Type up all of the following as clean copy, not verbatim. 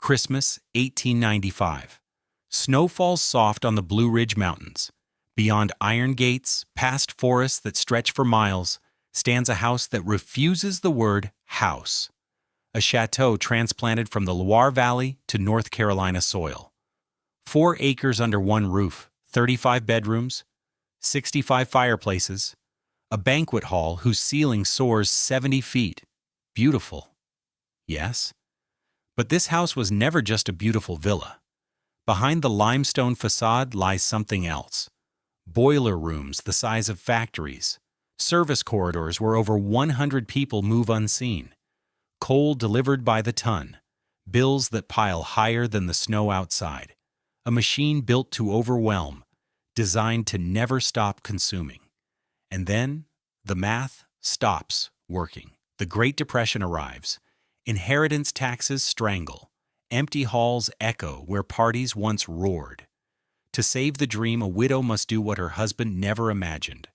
Christmas, 1895. Snow falls soft on the Blue Ridge Mountains. Beyond iron gates, past forests that stretch for miles, stands a house that refuses the word house. A chateau transplanted from the Loire Valley to North Carolina soil. 4 acres under one roof, 35 bedrooms, 65 fireplaces, a banquet hall whose ceiling soars 70 feet. Beautiful. Yes? But this house was never just a beautiful villa. Behind the limestone facade lies something else. Boiler rooms the size of factories, service corridors where over 100 people move unseen, coal delivered by the ton, bills that pile higher than the snow outside, a machine built to overwhelm, designed to never stop consuming. And then the math stops working. The Great Depression arrives. Inheritance taxes strangle. Empty halls echo where parties once roared. To save the dream, a widow must do what her husband never imagined.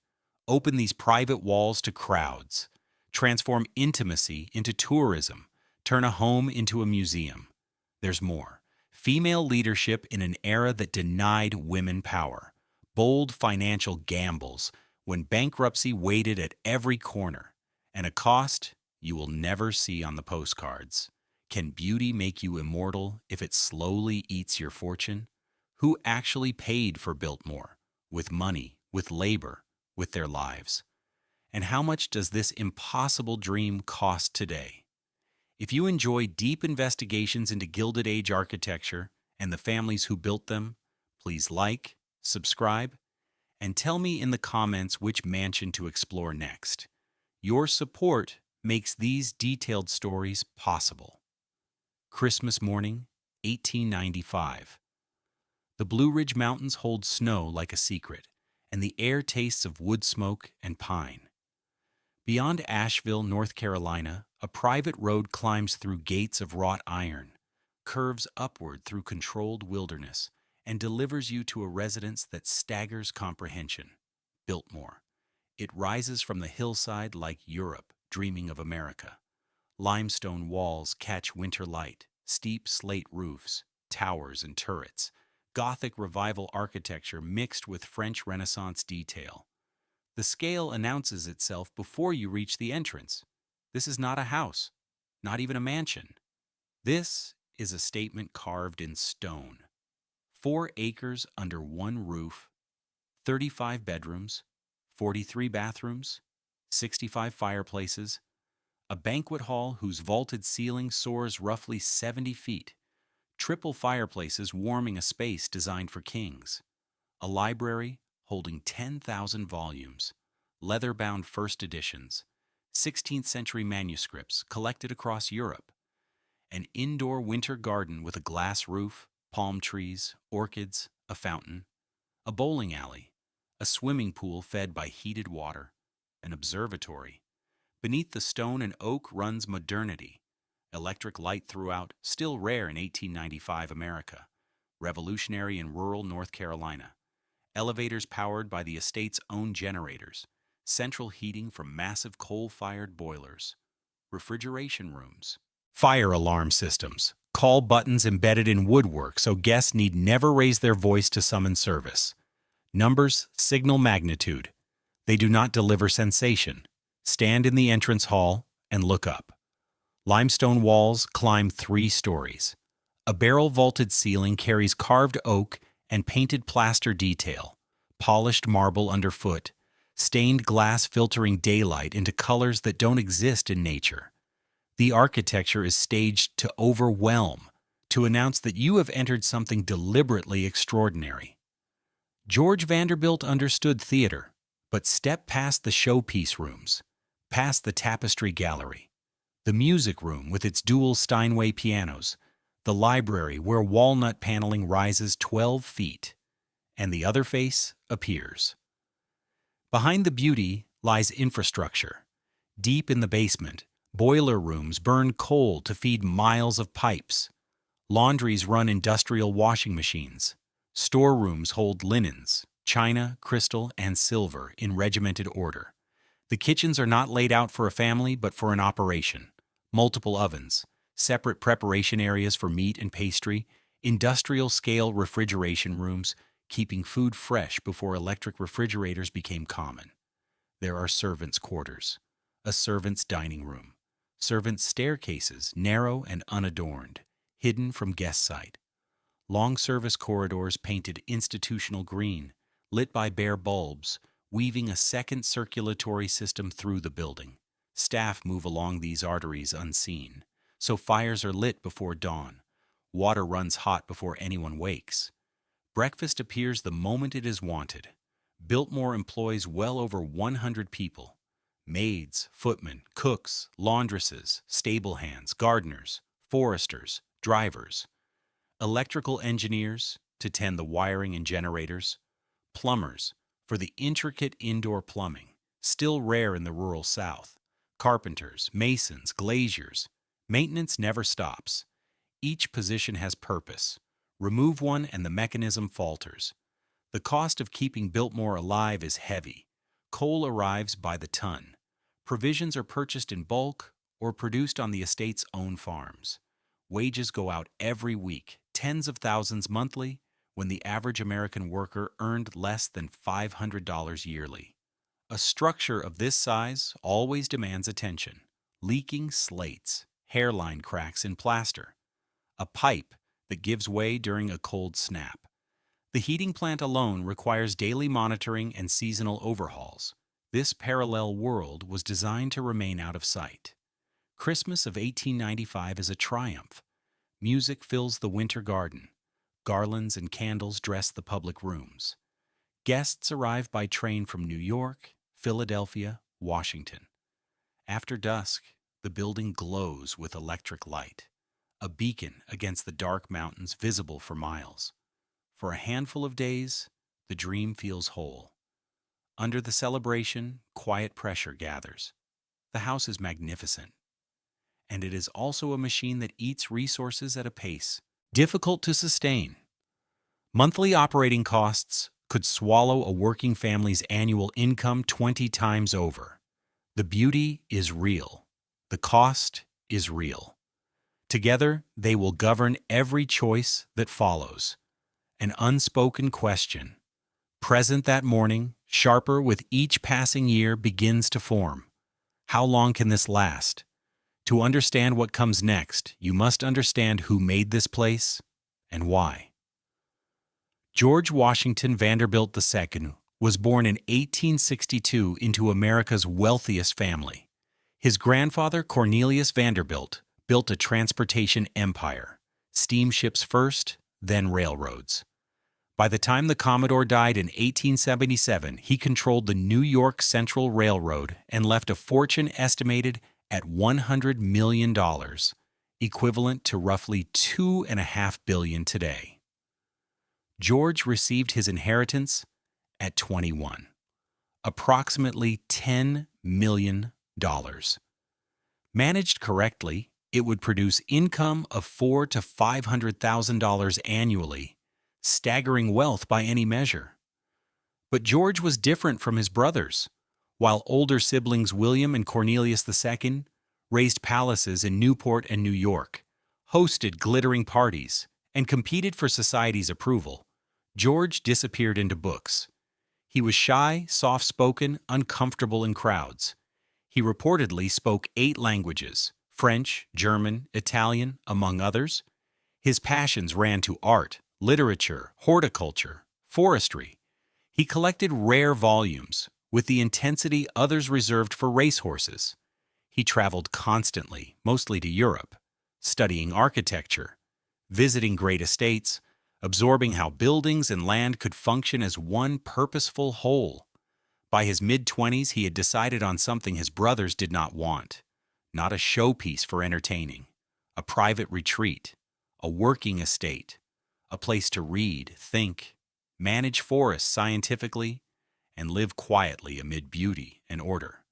Open these private walls to crowds. Transform intimacy into tourism. Turn a home into a museum. There's more. Female leadership in an era that denied women power. Bold financial gambles when bankruptcy waited at every corner. And a cost you will never see on the postcards. Can beauty make you immortal if it slowly eats your fortune? Who actually paid for Biltmore? With money, with labor, with their lives. And how much does this impossible dream cost today? If you enjoy deep investigations into Gilded Age architecture and the families who built them, please like, subscribe, and tell me in the comments which mansion to explore next. Your support makes these detailed stories possible. Christmas morning, 1895. The Blue Ridge Mountains hold snow like a secret, and the air tastes of wood smoke and pine. Beyond Asheville, North Carolina, a private road climbs through gates of wrought iron, curves upward through controlled wilderness, and delivers you to a residence that staggers comprehension. Biltmore. It rises from the hillside like Europe, dreaming of America. Limestone walls catch winter light, steep slate roofs, towers and turrets, Gothic Revival architecture mixed with French Renaissance detail. The scale announces itself before you reach the entrance. This is not a house, not even a mansion. This is a statement carved in stone. 4 acres under one roof, 35 bedrooms, 43 bathrooms, 65 fireplaces, a banquet hall whose vaulted ceiling soars roughly 70 feet, triple fireplaces warming a space designed for kings, a library holding 10,000 volumes, leather-bound first editions, 16th century manuscripts collected across Europe, an indoor winter garden with a glass roof, palm trees, orchids, a fountain, a bowling alley, a swimming pool fed by heated water, an observatory. Beneath the stone and oak runs modernity. Electric light throughout, still rare in 1895 America. Revolutionary in rural North Carolina. Elevators powered by the estate's own generators. Central heating from massive coal-fired boilers. Refrigeration rooms. Fire alarm systems. Call buttons embedded in woodwork so guests need never raise their voice to summon service. Numbers signal magnitude. They do not deliver sensation. Stand in the entrance hall and look up. Limestone walls climb 3 stories. A barrel-vaulted ceiling carries carved oak and painted plaster detail, polished marble underfoot, stained glass filtering daylight into colors that don't exist in nature. The architecture is staged to overwhelm, to announce that you have entered something deliberately extraordinary. George Vanderbilt understood theater, but step past the showpiece rooms, past the tapestry gallery, the music room with its dual Steinway pianos, the library where walnut paneling rises 12 feet, and the other face appears. Behind the beauty lies infrastructure. Deep in the basement, boiler rooms burn coal to feed miles of pipes. Laundries run industrial washing machines. Storerooms hold linens, china, crystal, and silver in regimented order. The kitchens are not laid out for a family but for an operation. Multiple ovens, separate preparation areas for meat and pastry, industrial-scale refrigeration rooms, keeping food fresh before electric refrigerators became common. There are servants' quarters, a servants' dining room, servants' staircases, narrow and unadorned, hidden from guest sight, long service corridors painted institutional green, lit by bare bulbs, weaving a second circulatory system through the building. Staff move along these arteries unseen, so fires are lit before dawn. Water runs hot before anyone wakes. Breakfast appears the moment it is wanted. Biltmore employs well over 100 people: maids, footmen, cooks, laundresses, stable hands, gardeners, foresters, drivers, electrical engineers to tend the wiring and generators, plumbers for the intricate indoor plumbing, still rare in the rural South, carpenters, masons, glaziers. Maintenance never stops. Each position has purpose. Remove one and the mechanism falters. The cost of keeping Biltmore alive is heavy. Coal arrives by the ton. Provisions are purchased in bulk or produced on the estate's own farms. Wages go out every week, tens of thousands monthly, when the average American worker earned less than $500 yearly. A structure of this size always demands attention. Leaking slates, hairline cracks in plaster, a pipe that gives way during a cold snap. The heating plant alone requires daily monitoring and seasonal overhauls. This parallel world was designed to remain out of sight. Christmas of 1895 is a triumph. Music fills the winter garden. Garlands and candles dress the public rooms. Guests arrive by train from New York, Philadelphia, Washington. After dusk, the building glows with electric light, a beacon against the dark mountains visible for miles. For a handful of days, the dream feels whole. Under the celebration, quiet pressure gathers. The house is magnificent. And it is also a machine that eats resources at a pace difficult to sustain. Monthly operating costs could swallow a working family's annual income 20 times over. The beauty is real. The cost is real. Together, they will govern every choice that follows. An unspoken question, present that morning, sharper with each passing year, begins to form. How long can this last? To understand what comes next, you must understand who made this place and why. George Washington Vanderbilt II was born in 1862 into America's wealthiest family. His grandfather, Cornelius Vanderbilt, built a transportation empire, steamships first, then railroads. By the time the Commodore died in 1877, he controlled the New York Central Railroad and left a fortune estimated at $100 million, equivalent to roughly $2.5 billion today. George received his inheritance at 21, approximately $10 million. Managed correctly, it would produce income of $400,000 to $500,000 annually, staggering wealth by any measure. But George was different from his brothers. While older siblings William and Cornelius II raised palaces in Newport and New York, hosted glittering parties, and competed for society's approval, George disappeared into books. He was shy, soft-spoken, uncomfortable in crowds. He reportedly spoke 8 languages: French, German, Italian, among others. His passions ran to art, literature, horticulture, forestry. He collected rare volumes, with the intensity others reserved for racehorses. He traveled constantly, mostly to Europe, studying architecture, visiting great estates, absorbing how buildings and land could function as one purposeful whole. By his mid-20s, he had decided on something his brothers did not want. Not a showpiece for entertaining, a private retreat, a working estate, a place to read, think, manage forests scientifically, and live quietly amid beauty and order.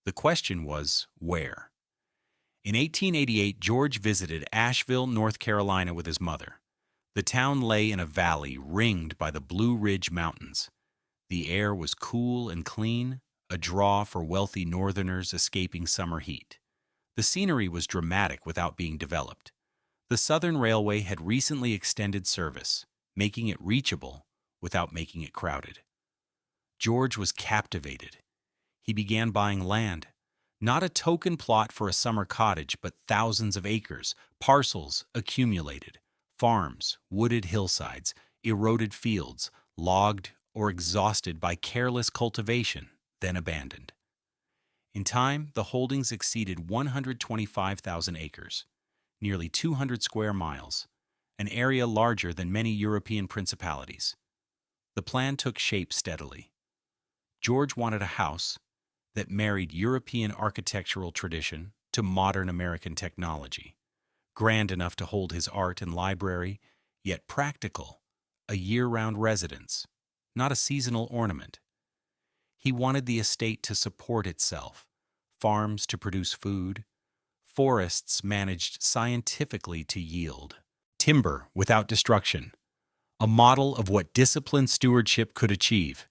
The question was, where? In 1888, George visited Asheville, North Carolina with his mother. The town lay in a valley ringed by the Blue Ridge Mountains. The air was cool and clean, a draw for wealthy northerners escaping summer heat. The scenery was dramatic without being developed. The Southern Railway had recently extended service, making it reachable without making it crowded. George was captivated. He began buying land, not a token plot for a summer cottage, but thousands of acres, parcels accumulated, farms, wooded hillsides, eroded fields, logged or exhausted by careless cultivation, then abandoned. In time, the holdings exceeded 125,000 acres, nearly 200 square miles, an area larger than many European principalities. The plan took shape steadily. George wanted a house that married European architectural tradition to modern American technology, grand enough to hold his art and library, yet practical, a year-round residence, not a seasonal ornament. He wanted the estate to support itself, farms to produce food, forests managed scientifically to yield, timber without destruction, a model of what disciplined stewardship could achieve.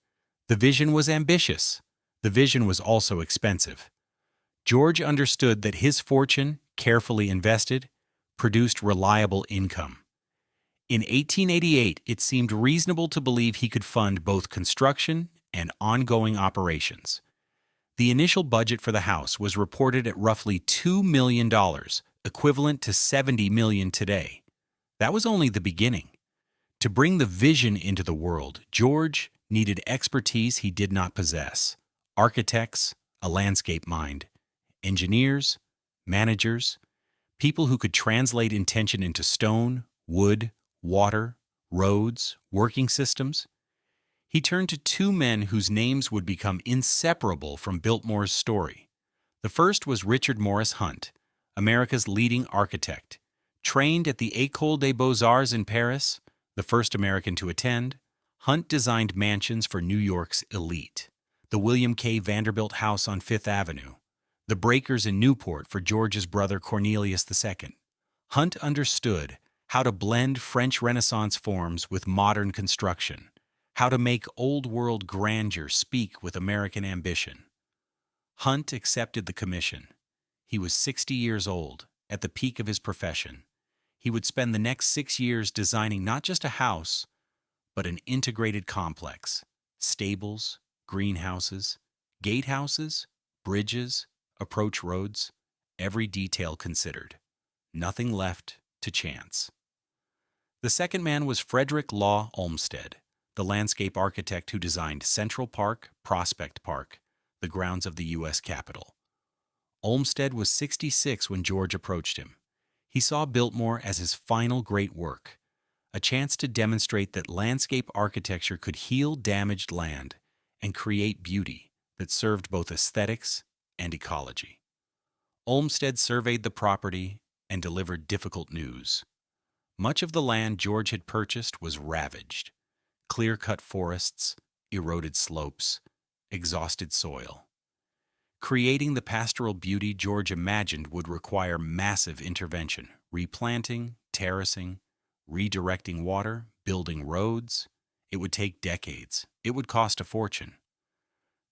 The vision was ambitious. The vision was also expensive. George understood that his fortune, carefully invested, produced reliable income. In 1888, it seemed reasonable to believe he could fund both construction and ongoing operations. The initial budget for the house was reported at roughly $2 million, equivalent to $70 million today. That was only the beginning. To bring the vision into the world, George needed expertise he did not possess: architects, a landscape mind, engineers, managers, people who could translate intention into stone, wood, water, roads, working systems. He turned to two men whose names would become inseparable from Biltmore's story. The first was Richard Morris Hunt, America's leading architect. Trained at the École des Beaux-Arts in Paris, the first American to attend, Hunt designed mansions for New York's elite: the William K. Vanderbilt House on Fifth Avenue, the Breakers in Newport for George's brother Cornelius II. Hunt understood how to blend French Renaissance forms with modern construction, how to make old-world grandeur speak with American ambition. Hunt accepted the commission. He was 60 years old, at the peak of his profession. He would spend the next 6 years designing not just a house, but an integrated complex: stables, greenhouses, gatehouses, bridges, approach roads, every detail considered. Nothing left to chance. The second man was Frederick Law Olmsted, the landscape architect who designed Central Park, Prospect Park, the grounds of the U.S. Capitol. Olmsted was 66 when George approached him. He saw Biltmore as his final great work, a chance to demonstrate that landscape architecture could heal damaged land and create beauty that served both aesthetics and ecology. Olmsted surveyed the property and delivered difficult news. Much of the land George had purchased was ravaged: clear-cut forests, eroded slopes, exhausted soil. Creating the pastoral beauty George imagined would require massive intervention: replanting, terracing, redirecting water, building roads. It would take decades. It would cost a fortune.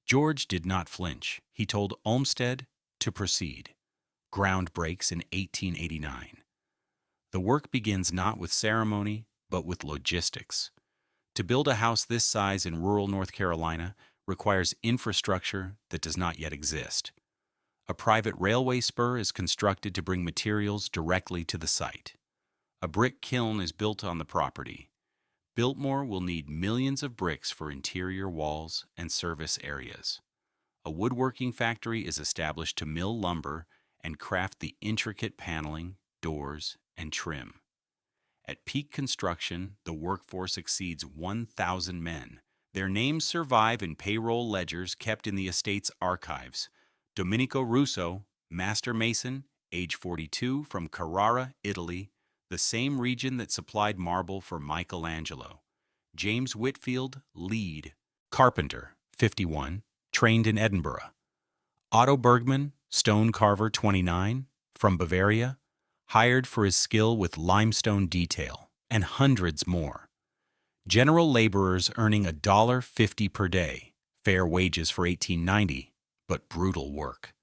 George did not flinch. He told Olmsted to proceed. Ground breaks in 1889. The work begins not with ceremony, but with logistics. To build a house this size in rural North Carolina requires infrastructure that does not yet exist. A private railway spur is constructed to bring materials directly to the site. A brick kiln is built on the property. Biltmore will need millions of bricks for interior walls and service areas. A woodworking factory is established to mill lumber and craft the intricate paneling, doors, and trim. At peak construction, the workforce exceeds 1,000 men. Their names survive in payroll ledgers kept in the estate's archives. Domenico Russo, master mason, age 42, from Carrara, Italy, the same region that supplied marble for Michelangelo. James Whitfield, lead carpenter, 51, trained in Edinburgh. Otto Bergman, stone carver, 29, from Bavaria, hired for his skill with limestone detail, and hundreds more. General laborers earning $1.50 per day, fair wages for 1890, but brutal work.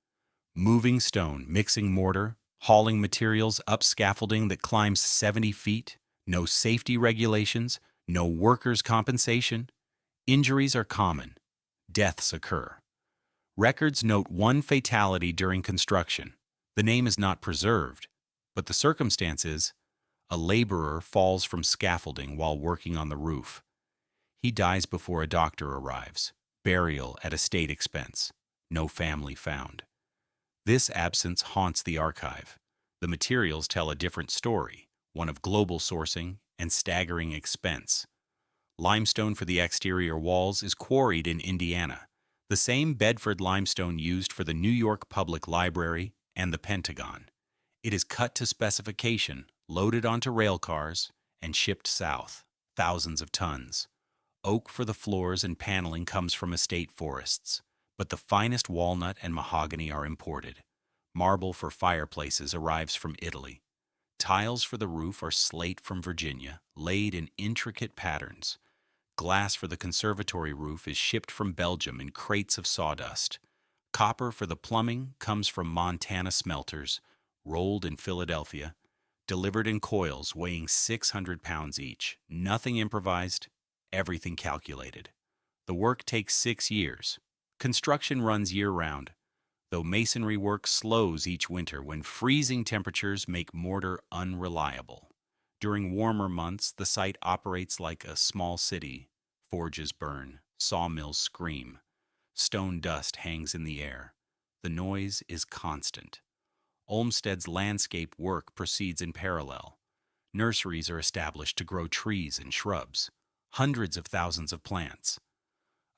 Moving stone, mixing mortar, hauling materials up scaffolding that climbs 70 feet, no safety regulations, no workers' compensation. Injuries are common. Deaths occur. Records note one fatality during construction. The name is not preserved, but the circumstance is a laborer falls from scaffolding while working on the roof. He dies before a doctor arrives. Burial at estate expense. No family found. This absence haunts the archive. The materials tell a different story, one of global sourcing and staggering expense. Limestone for the exterior walls is quarried in Indiana, the same Bedford limestone used for the New York Public Library and the Pentagon. It is cut to specification, loaded onto rail cars, and shipped south, thousands of tons. Oak for the floors and paneling comes from estate forests, but the finest walnut and mahogany are imported. Marble for fireplaces arrives from Italy. Tiles for the roof are slate from Virginia, laid in intricate patterns. Glass for the conservatory roof is shipped from Belgium in crates of sawdust. Copper for the plumbing comes from Montana smelters, rolled in Philadelphia, delivered in coils weighing 600 pounds each. Nothing improvised, everything calculated. The work takes 6 years. Construction runs year-round, though masonry work slows each winter when freezing temperatures make mortar unreliable. During warmer months, the site operates like a small city. Forges burn, sawmills scream, stone dust hangs in the air. The noise is constant. Olmsted's landscape work proceeds in parallel. Nurseries are established to grow trees and shrubs, hundreds of thousands of plants.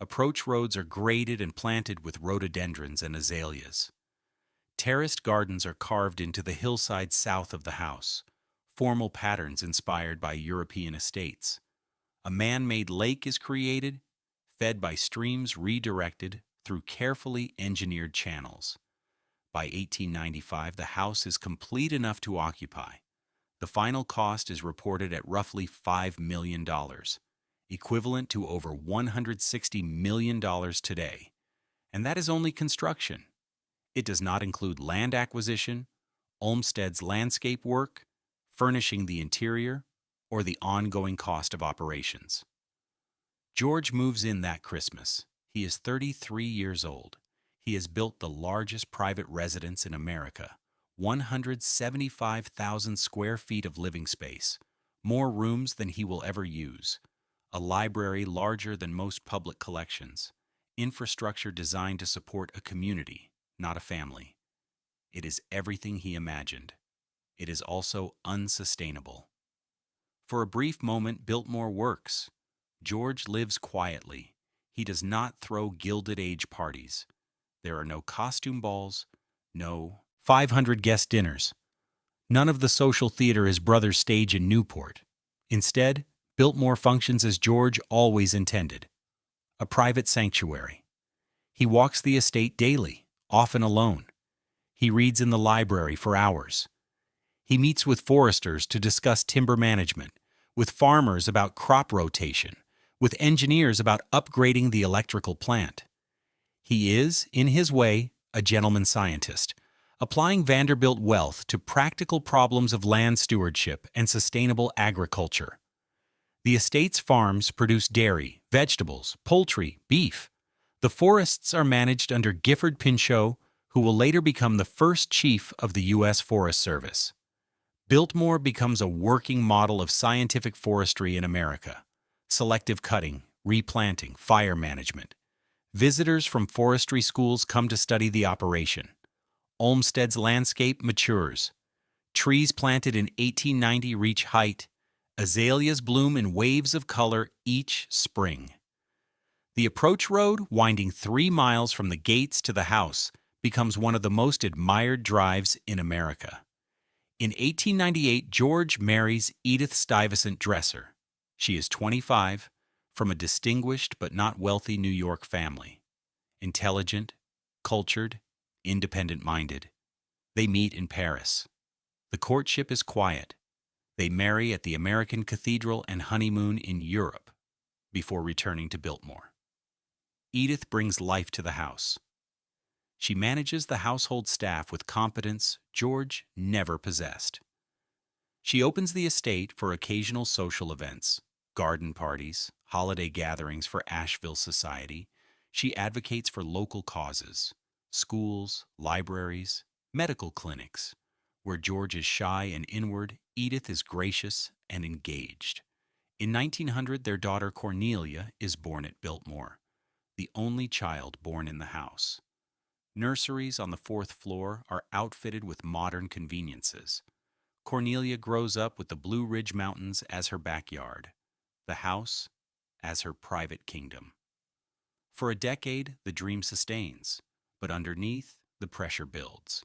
Approach roads are graded and planted with rhododendrons and azaleas. Terraced gardens are carved into the hillside south of the house, formal patterns inspired by European estates. A man-made lake is created, fed by streams redirected through carefully engineered channels. By 1895, the house is complete enough to occupy. The final cost is reported at roughly $5 million, equivalent to over $160 million today. And that is only construction. It does not include land acquisition, Olmsted's landscape work, furnishing the interior, or the ongoing cost of operations. George moves in that Christmas. He is 33 years old. He has built the largest private residence in America, 175,000 square feet of living space, more rooms than he will ever use, a library larger than most public collections, infrastructure designed to support a community, not a family. It is everything he imagined. It is also unsustainable. For a brief moment, Biltmore works. George lives quietly. He does not throw Gilded Age parties. There are no costume balls, no 500 guest dinners. None of the social theater his brothers stage in Newport. Instead, Biltmore functions as George always intended, a private sanctuary. He walks the estate daily, often alone. He reads in the library for hours. He meets with foresters to discuss timber management, with farmers about crop rotation, with engineers about upgrading the electrical plant. He is, in his way, a gentleman scientist, applying Vanderbilt wealth to practical problems of land stewardship and sustainable agriculture. The estate's farms produce dairy, vegetables, poultry, beef. The forests are managed under Gifford Pinchot, who will later become the first chief of the U.S. Forest Service. Biltmore becomes a working model of scientific forestry in America. Selective cutting, replanting, fire management. Visitors from forestry schools come to study the operation. Olmsted's landscape matures. Trees planted in 1890 reach height. Azaleas bloom in waves of color each spring. The approach road, winding 3 miles from the gates to the house, becomes one of the most admired drives in America. In 1898, George marries Edith Stuyvesant Dresser. She is 25, from a distinguished but not wealthy New York family. Intelligent, cultured, independent-minded. They meet in Paris. The courtship is quiet. They marry at the American Cathedral and honeymoon in Europe before returning to Biltmore. Edith brings life to the house. She manages the household staff with competence George never possessed. She opens the estate for occasional social events, garden parties, holiday gatherings for Asheville society. She advocates for local causes, schools, libraries, medical clinics. Where George is shy and inward, Edith is gracious and engaged. In 1900, their daughter Cornelia is born at Biltmore, the only child born in the house. Nurseries on the fourth floor are outfitted with modern conveniences. Cornelia grows up with the Blue Ridge Mountains as her backyard, the house as her private kingdom. For a decade, the dream sustains, but underneath, the pressure builds.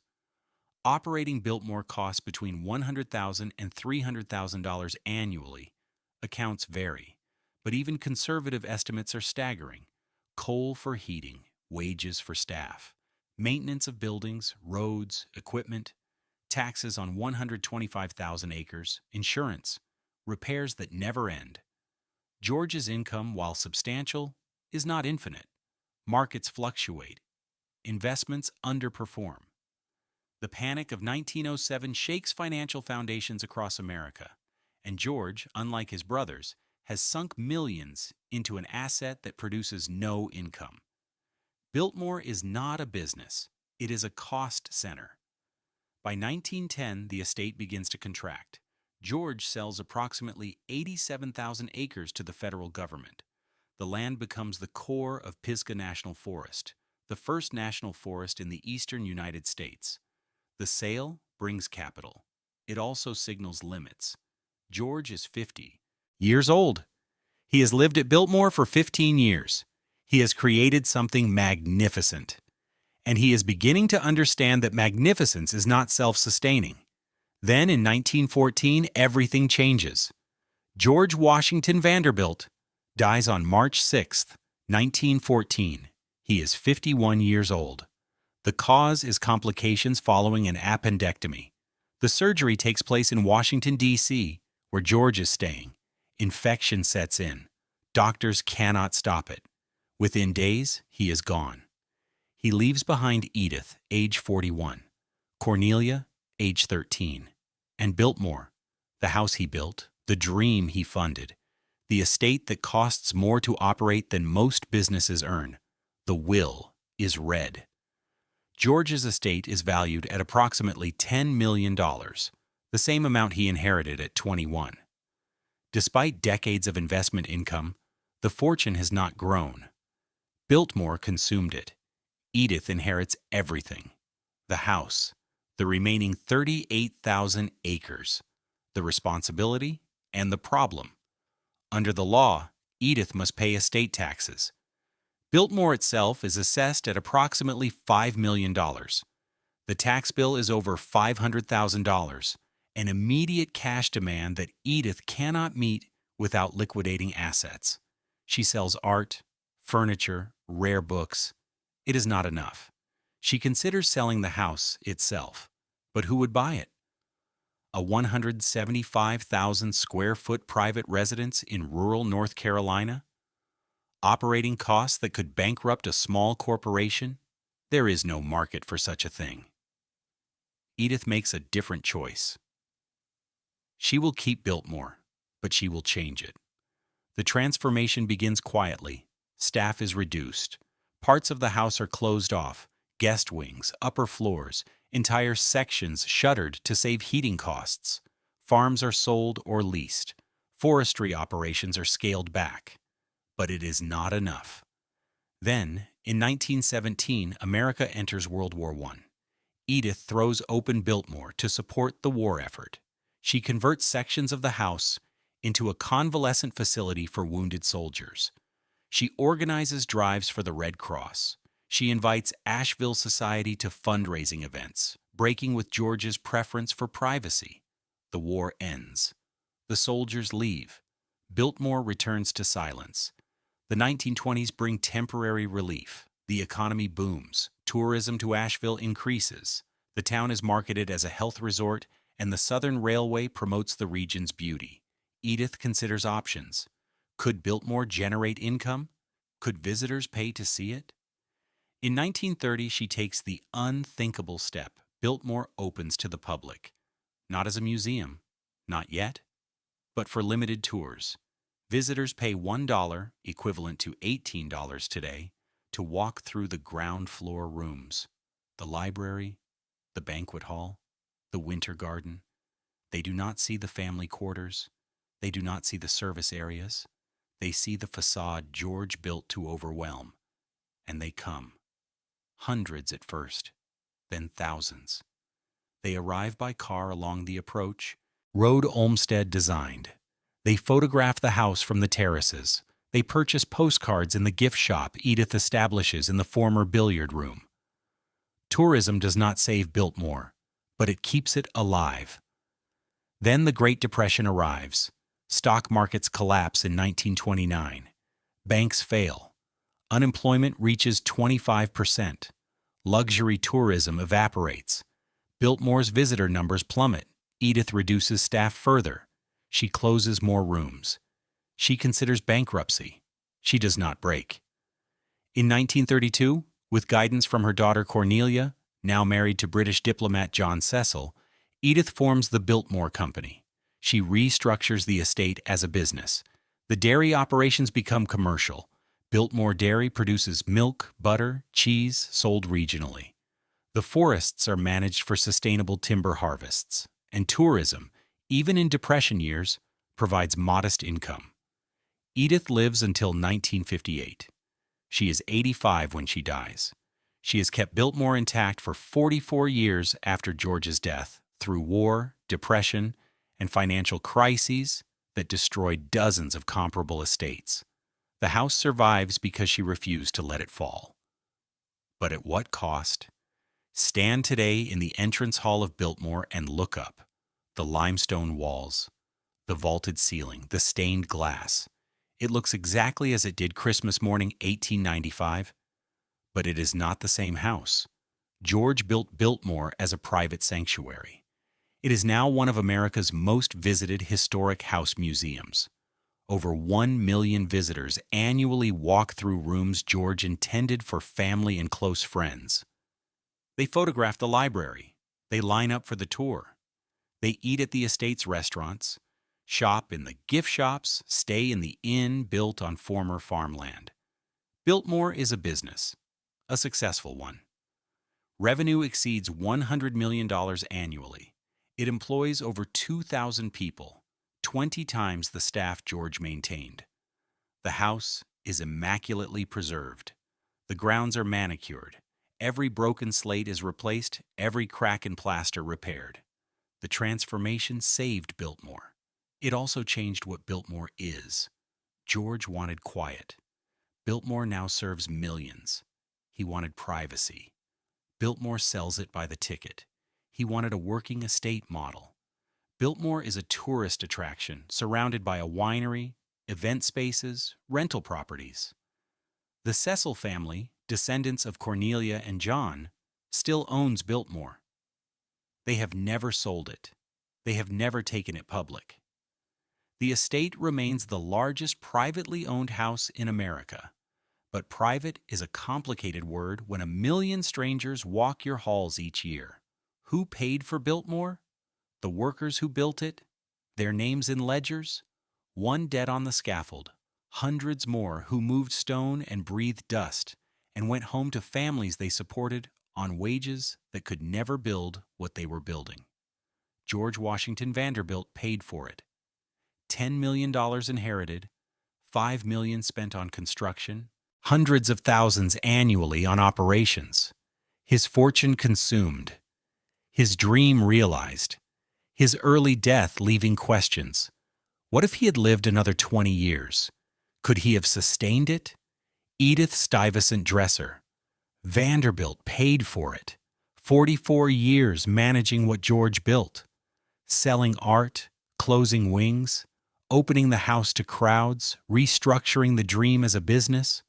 Operating Biltmore costs between $100,000 and $300,000 annually. Accounts vary, but even conservative estimates are staggering. Coal for heating, wages for staff, maintenance of buildings, roads, equipment, taxes on 125,000 acres, insurance, repairs that never end. George's income, while substantial, is not infinite. Markets fluctuate. Investments underperform. The panic of 1907 shakes financial foundations across America, and George, unlike his brothers, has sunk millions into an asset that produces no income. Biltmore is not a business, it is a cost center. By 1910, the estate begins to contract. George sells approximately 87,000 acres to the federal government. The land becomes the core of Pisgah National Forest, the first national forest in the eastern United States. The sale brings capital. It also signals limits. George is 50 years old. He has lived at Biltmore for 15 years. He has created something magnificent. And he is beginning to understand that magnificence is not self-sustaining. Then in 1914, everything changes. George Washington Vanderbilt dies on March 6, 1914. He is 51 years old. The cause is complications following an appendectomy. The surgery takes place in Washington, D.C., where George is staying. Infection sets in. Doctors cannot stop it. Within days, he is gone. He leaves behind Edith, age 41, Cornelia, age 13, and Biltmore, the house he built, the dream he funded, the estate that costs more to operate than most businesses earn. The will is red. George's estate is valued at approximately $10 million, the same amount he inherited at 21. Despite decades of investment income, the fortune has not grown. Biltmore consumed it. Edith inherits everything: the house, the remaining 38,000 acres, the responsibility, and the problem. Under the law, Edith must pay estate taxes. Biltmore itself is assessed at approximately $5 million. The tax bill is over $500,000, an immediate cash demand that Edith cannot meet without liquidating assets. She sells art, furniture, rare books. It is not enough. She considers selling the house itself. But who would buy it? A 175,000 square foot private residence in rural North Carolina? Operating costs that could bankrupt a small corporation? There is no market for such a thing. Edith makes a different choice. She will keep Biltmore, but she will change it. The transformation begins quietly. Staff is reduced. Parts of the house are closed off, guest wings, upper floors, entire sections shuttered to save heating costs. Farms are sold or leased. Forestry operations are scaled back. But it is not enough. Then, in 1917, America enters World War I. Edith throws open Biltmore to support the war effort. She converts sections of the house into a convalescent facility for wounded soldiers. She organizes drives for the Red Cross. She invites Asheville society to fundraising events, breaking with George's preference for privacy. The war ends. The soldiers leave. Biltmore returns to silence. The 1920s bring temporary relief. The economy booms. Tourism to Asheville increases. The town is marketed as a health resort, and the Southern Railway promotes the region's beauty. Edith considers options. Could Biltmore generate income? Could visitors pay to see it? In 1930, she takes the unthinkable step. Biltmore opens to the public, not as a museum, not yet, but for limited tours. Visitors pay $1, equivalent to $18 today, to walk through the ground floor rooms, the library, the banquet hall, the winter garden. They do not see the family quarters. They do not see the service areas. They see the facade George built to overwhelm. And they come. Hundreds at first, then thousands. They arrive by car along the approach, road Olmsted designed. They photograph the house from the terraces. They purchase postcards in the gift shop Edith establishes in the former billiard room. Tourism does not save Biltmore, but it keeps it alive. Then the Great Depression arrives. Stock markets collapse in 1929. Banks fail. Unemployment reaches 25%. Luxury tourism evaporates. Biltmore's visitor numbers plummet. Edith reduces staff further. She closes more rooms. She considers bankruptcy. She does not break. In 1932, with guidance from her daughter Cornelia, now married to British diplomat John Cecil, Edith forms the Biltmore Company. She restructures the estate as a business. The dairy operations become commercial. Biltmore Dairy produces milk, butter, cheese sold regionally. The forests are managed for sustainable timber harvests. And tourism, even in Depression years, provides modest income. Edith lives until 1958. She is 85 when she dies. She has kept Biltmore intact for 44 years after George's death, through war, depression, and financial crises that destroyed dozens of comparable estates. The house survives because she refused to let it fall. But at what cost? Stand today in the entrance hall of Biltmore and look up. The limestone walls, the vaulted ceiling, the stained glass. It looks exactly as it did Christmas morning 1895, but it is not the same house. George built Biltmore as a private sanctuary. It is now one of America's most visited historic house museums. Over 1 million visitors annually walk through rooms George intended for family and close friends. They photograph the library. They line up for the tour. They eat at the estate's restaurants, shop in the gift shops, stay in the inn built on former farmland. Biltmore is a business, a successful one. Revenue exceeds $100 million annually. It employs over 2,000 people, 20 times the staff George maintained. The house is immaculately preserved. The grounds are manicured. Every broken slate is replaced, every crack in plaster repaired. The transformation saved Biltmore. It also changed what Biltmore is. George wanted quiet. Biltmore now serves millions. He wanted privacy. Biltmore sells it by the ticket. He wanted a working estate model. Biltmore is a tourist attraction surrounded by a winery, event spaces, rental properties. The Cecil family, descendants of Cornelia and John, still owns Biltmore. They have never sold it. They have never taken it public. The estate remains the largest privately owned house in America. But private is a complicated word when 1 million strangers walk your halls each year. Who paid for Biltmore? The workers who built it? Their names in ledgers? One dead on the scaffold. Hundreds more who moved stone and breathed dust and went home to families they supported on wages that could never build what they were building. George Washington Vanderbilt paid for it. $10 million inherited, $5 million spent on construction, hundreds of thousands annually on operations. His fortune consumed. His dream realized. His early death leaving questions. What if he had lived another 20 years? Could he have sustained it? Edith Stuyvesant Dresser. Vanderbilt paid for it. 44 years managing what George built. Selling art, closing wings, opening the house to crowds, restructuring the dream as a business.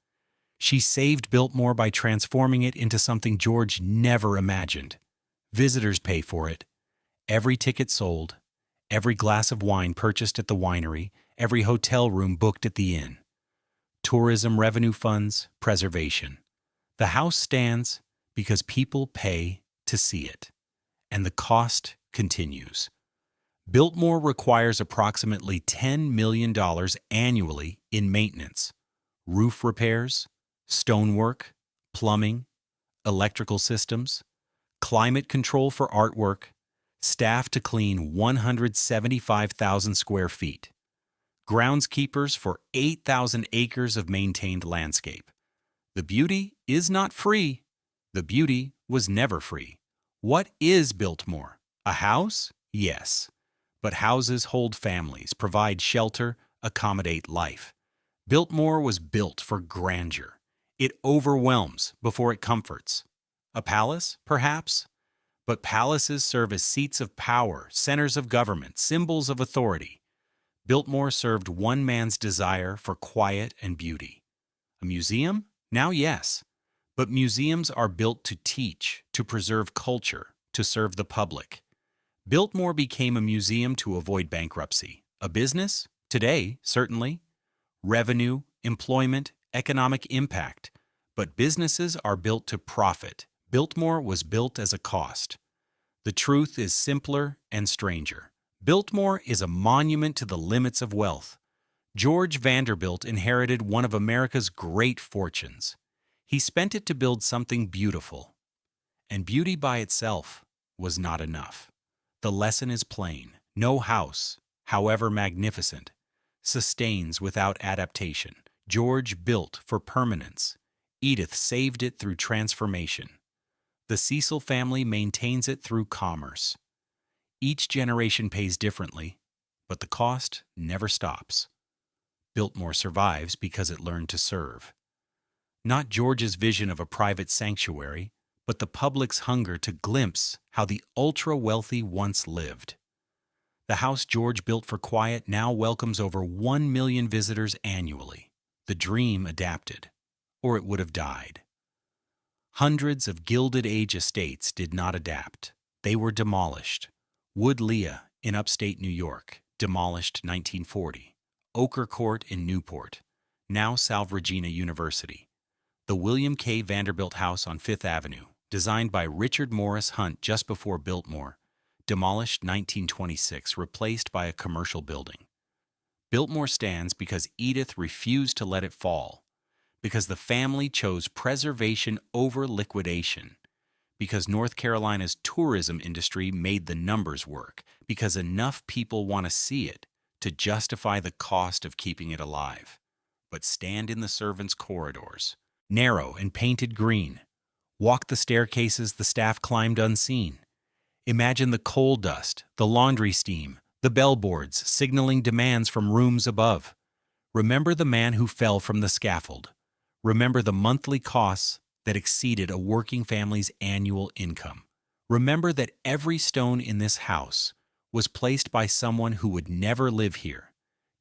She saved Biltmore by transforming it into something George never imagined. Visitors pay for it. Every ticket sold, every glass of wine purchased at the winery, every hotel room booked at the inn. Tourism revenue funds, preservation. The house stands because people pay to see it, and the cost continues. Biltmore requires approximately $10 million annually in maintenance, roof repairs, stonework, plumbing, electrical systems, climate control for artwork, staff to clean 175,000 square feet, groundskeepers for 8,000 acres of maintained landscape. The beauty is not free. The beauty was never free. What is Biltmore? A house? Yes. But houses hold families, provide shelter, accommodate life. Biltmore was built for grandeur. It overwhelms before it comforts. A palace, perhaps? But palaces serve as seats of power, centers of government, symbols of authority. Biltmore served one man's desire for quiet and beauty. A museum? Now, yes. But museums are built to teach, to preserve culture, to serve the public. Biltmore became a museum to avoid bankruptcy. A business? Today, certainly. Revenue, employment, economic impact. But businesses are built to profit. Biltmore was built as a cost. The truth is simpler and stranger. Biltmore is a monument to the limits of wealth. George Vanderbilt inherited one of America's great fortunes. He spent it to build something beautiful. And beauty by itself was not enough. The lesson is plain. No house, however magnificent, sustains without adaptation. George built for permanence. Edith saved it through transformation. The Cecil family maintains it through commerce. Each generation pays differently, but the cost never stops. Biltmore survives because it learned to serve. Not George's vision of a private sanctuary, but the public's hunger to glimpse how the ultra-wealthy once lived. The house George built for quiet now welcomes over 1 million visitors annually. The dream adapted, or it would have died. Hundreds of Gilded Age estates did not adapt. They were demolished. Wood Lea in upstate New York, demolished 1940. Ochre Court in Newport, now Salve Regina University. The William K. Vanderbilt House on Fifth Avenue, designed by Richard Morris Hunt just before Biltmore, demolished 1926, replaced by a commercial building. Biltmore stands because Edith refused to let it fall, because the family chose preservation over liquidation, because North Carolina's tourism industry made the numbers work, because enough people want to see it to justify the cost of keeping it alive. But stand in the servants' corridors, narrow and painted green. Walk the staircases the staff climbed unseen. Imagine the coal dust, the laundry steam, the bellboards signaling demands from rooms above. Remember the man who fell from the scaffold. Remember the monthly costs that exceeded a working family's annual income. Remember that every stone in this house was placed by someone who would never live here,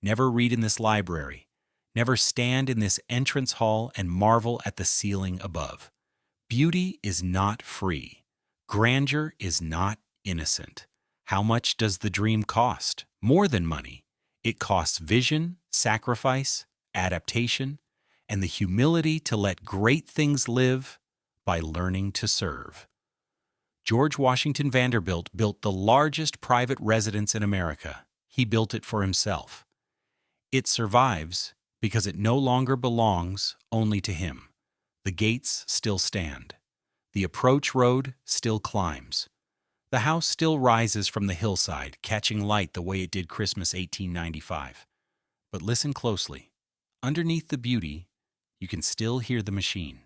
never read in this library, never stand in this entrance hall and marvel at the ceiling above. Beauty is not free. Grandeur is not innocent. How much does the dream cost? More than money. It costs vision, sacrifice, adaptation, and the humility to let great things live by learning to serve. George Washington Vanderbilt built the largest private residence in America. He built it for himself. It survives because it no longer belongs only to him. The gates still stand. The approach road still climbs. The house still rises from the hillside, catching light the way it did Christmas 1895. But listen closely. Underneath the beauty, you can still hear the machine.